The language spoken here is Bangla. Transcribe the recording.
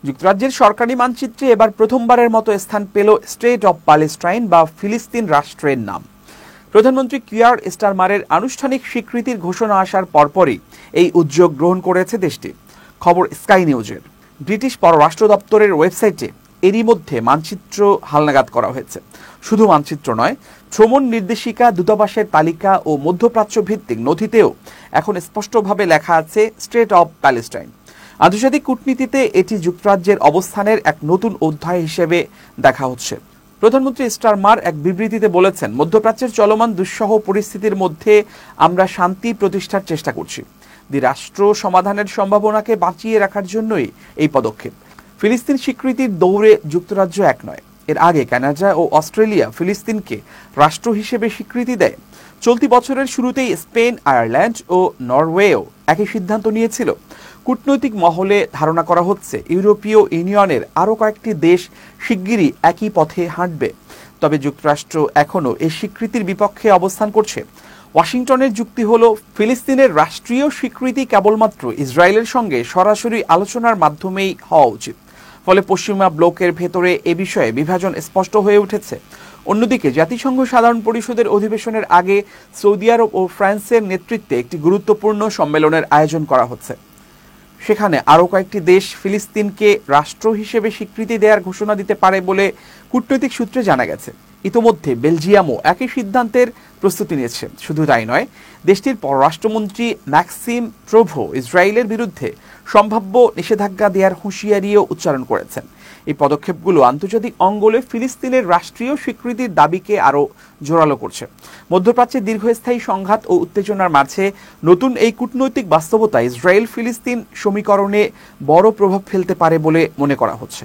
যুক্তরাজ্যের সরকারি মানচিত্রে এবার প্রথমবারের মতো স্থান পেল স্টেট অব প্যালেস্টাইন বা ফিলিস্তিন রাষ্ট্রের নাম। প্রধানমন্ত্রী কিয়ার স্টারমারের আনুষ্ঠানিক স্বীকৃতির ঘোষণা আসার পরপরই এই উদ্যোগ গ্রহণ করেছে দেশটি। খবর স্কাই নিউজের। ব্রিটিশ পররাষ্ট্র দপ্তরের ওয়েবসাইটে এরই মধ্যে মানচিত্র হালনাগাদ করা হয়েছে। শুধু মানচিত্র নয়, ভ্রমণ নির্দেশিকা, দূতাবাসের তালিকা ও মধ্যপ্রাচ্য ভিত্তিক নথিতেও এখন স্পষ্টভাবে লেখা আছে স্টেট অব প্যালেস্টাইন। আন্তর্জাতিক কূটনীতিতে এটি যুক্তরাজ্যের অবস্থানের এক নতুন অধ্যায় হিসেবে দেখা হচ্ছে। প্রধানমন্ত্রী স্টারমার এক বিবৃতিতে বলেছেন, মধ্যপ্রাচ্যের চলমান দুঃসহ পরিস্থিতির মধ্যে আমরা শান্তি প্রতিষ্ঠার চেষ্টা করছি। দ্বিরাষ্ট্র সমাধানের সম্ভাবনাকে বাঁচিয়ে রাখার জন্যই এই পদক্ষেপ। ফিলিস্তিন স্বীকৃতির দৌড়ে যুক্তরাজ্য এক নয়। এর আগে কানাডা ও অস্ট্রেলিয়া ফিলিস্তিনকে রাষ্ট্র হিসেবে স্বীকৃতি দেয়। চলতি বছরের শুরুতেই স্পেন, আয়ারল্যান্ড ও নরওয়েও একই সিদ্ধান্ত নিয়েছিল। কূটনৈতিক মহলে ধারণা করা হচ্ছে ইউরোপীয় ইউনিয়নের আরও কয়েকটি দেশ শিগগিরই একই পথে হাঁটবে। তবে যুক্তরাষ্ট্র এখনও এই স্বীকৃতির বিপক্ষে অবস্থান করছে। ওয়াশিংটনের যুক্তি হল, ফিলিস্তিনের রাষ্ট্রীয় স্বীকৃতি কেবলমাত্র ইসরায়েলের সঙ্গে সরাসরি আলোচনার মাধ্যমেই হওয়া উচিত। ফলে পশ্চিমা ব্লকের ভেতরে এ বিষয়ে বিভাজন স্পষ্ট হয়ে উঠেছে। অন্যদিকে জাতিসংঘ সাধারণ পরিষদের অধিবেশনের আগে সৌদি আরব ও ফ্রান্সের নেতৃত্বে একটি গুরুত্বপূর্ণ সম্মেলনের আয়োজন করা হচ্ছে। সেখানে আরও কয়েকটি দেশ ফিলিস্তিনকে রাষ্ট্র হিসেবে স্বীকৃতি দেওয়ার ঘোষণা দিতে পারে বলে কূটনৈতিক সূত্রে জানা গেছে। ইতোমধ্যে বেলজিয়ামও একই সিদ্ধান্তের প্রস্তুতি নিয়েছে। শুধু তাই নয়, দেশটির পররাষ্ট্রমন্ত্রী ম্যাক্সিম প্রভো ইসরায়েলের বিরুদ্ধে সম্ভাব্য নিষেধাজ্ঞা দেওয়ার হুঁশিয়ারিও উচ্চারণ করেছেন। এই পদক্ষেপগুলো আন্তর্জাতিক অঙ্গলে ফিলিস্তিনের রাষ্ট্রীয় স্বীকৃতির দাবিকে আরও জোরালো করছে। মধ্যপ্রাচ্যের দীর্ঘস্থায়ী সংঘাত ও উত্তেজনার মাঝে নতুন এই কূটনৈতিক বাস্তবতা ইসরায়েল ফিলিস্তিন সমীকরণে বড় প্রভাব ফেলতে পারে বলে মনে করা হচ্ছে।